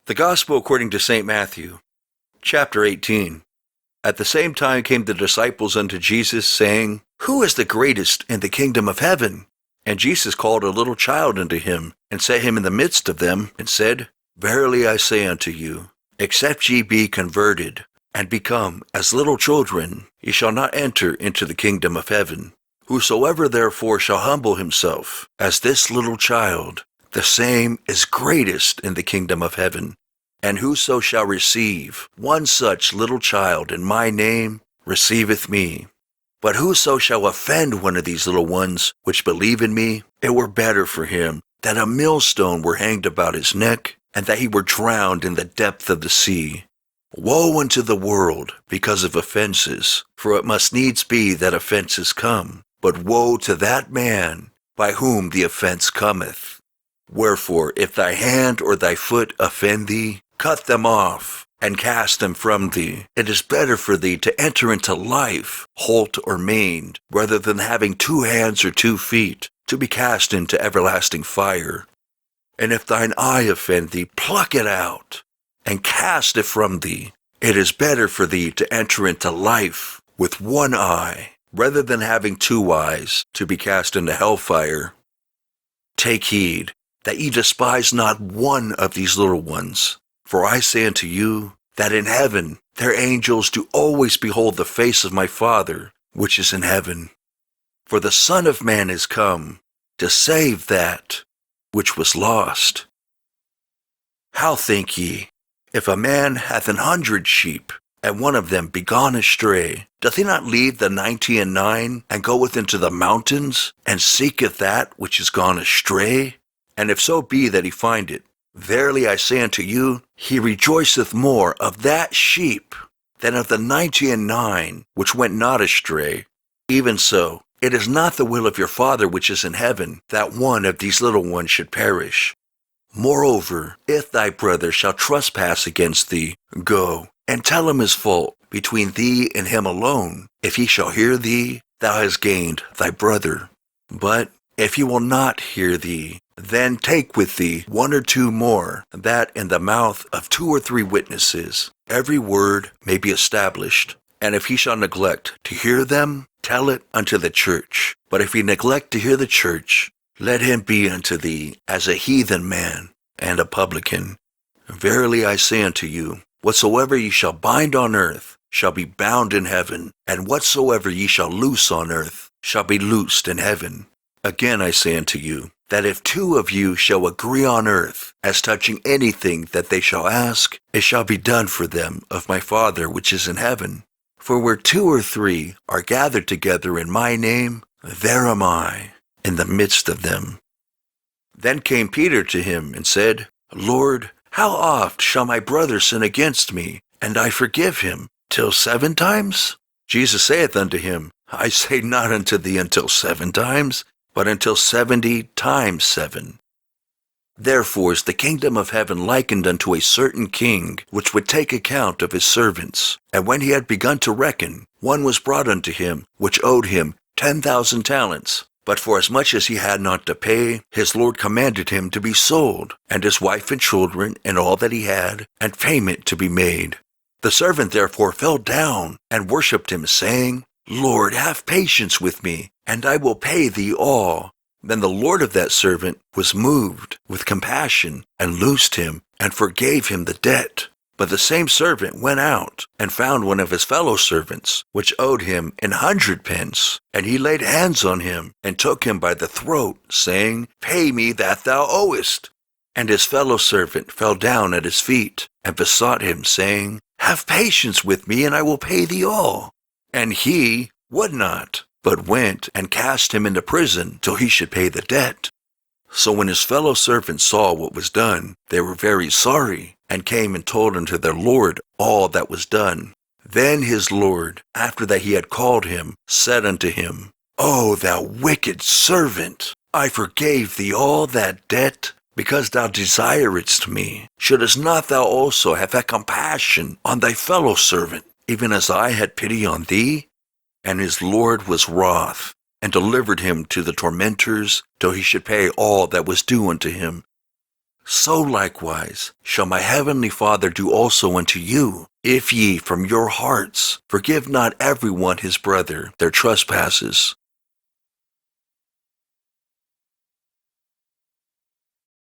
The Gospel according to St. Matthew, chapter 18. At the same time came the disciples unto Jesus, saying, Who is the greatest in the kingdom of heaven? And Jesus called a little child unto him, and set him in the midst of them, and said, Verily I say unto you, except ye be converted, and become as little children, ye shall not enter into the kingdom of heaven. Whosoever therefore shall humble himself as this little child, the same is greatest in the kingdom of heaven. And whoso shall receive one such little child in my name, receiveth me. But whoso shall offend one of these little ones which believe in me, it were better for him that a millstone were hanged about his neck, and that he were drowned in the depth of the sea. Woe unto the world because of offenses, for it must needs be that offenses come. But woe to that man by whom the offense cometh. Wherefore, if thy hand or thy foot offend thee, cut them off, and cast them from thee. It is better for thee to enter into life, halt or maimed, rather than having 2 hands or 2 feet, to be cast into everlasting fire. And if thine eye offend thee, pluck it out, and cast it from thee. It is better for thee to enter into life with 1 eye, rather than having 2 eyes, to be cast into hellfire. Take heed that ye despise not one of these little ones. For I say unto you, that in heaven their angels do always behold the face of my Father, which is in heaven. For the Son of Man is come to save that which was lost. How think ye, if a man hath 100 sheep, and one of them be gone astray, doth he not leave the 99 and goeth into the mountains, and seeketh that which is gone astray? And if so be that he find it, verily I say unto you, he rejoiceth more of that sheep than of the 99 which went not astray. Even so, it is not the will of your Father which is in heaven that one of these little ones should perish. Moreover, if thy brother shall trespass against thee, go, and tell him his fault between thee and him alone. If he shall hear thee, thou hast gained thy brother. But if he will not hear thee, then take with thee 1 or 2 more, that in the mouth of 2 or 3 witnesses every word may be established. And if he shall neglect to hear them, tell it unto the church. But if he neglect to hear the church, let him be unto thee as a heathen man and a publican. Verily I say unto you, whatsoever ye shall bind on earth shall be bound in heaven, and whatsoever ye shall loose on earth shall be loosed in heaven. Again I say unto you, that if 2 of you shall agree on earth as touching anything that they shall ask, it shall be done for them of my Father which is in heaven. For where 2 or 3 are gathered together in my name, there am I in the midst of them. Then came Peter to him and said, Lord, how oft shall my brother sin against me, and I forgive him? Till 7 times? Jesus saith unto him, I say not unto thee until 7 times, but until 70 times 7. Therefore is the kingdom of heaven likened unto a certain king, which would take account of his servants. And when he had begun to reckon, one was brought unto him, which owed him 10,000 talents. But forasmuch as he had not to pay, his Lord commanded him to be sold, and his wife and children, and all that he had, and payment to be made. The servant therefore fell down, and worshipped him, saying, Lord, have patience with me, and I will pay thee all. Then the Lord of that servant was moved with compassion, and loosed him, and forgave him the debt. But the same servant went out, and found one of his fellow servants, which owed him 100 pence. And he laid hands on him, and took him by the throat, saying, Pay me that thou owest. And his fellow servant fell down at his feet, and besought him, saying, Have patience with me, and I will pay thee all. And he would not, but went and cast him into prison till he should pay the debt. So when his fellow servants saw what was done, they were very sorry, and came and told unto their Lord all that was done. Then his Lord, after that he had called him, said unto him, O thou wicked servant, I forgave thee all that debt, because thou desiredst me. Shouldest not thou also have had compassion on thy fellow servant, even as I had pity on thee? And his Lord was wroth, and delivered him to the tormentors, till he should pay all that was due unto him. so likewise shall my heavenly Father do also unto you, if ye from your hearts forgive not every one his brother their trespasses.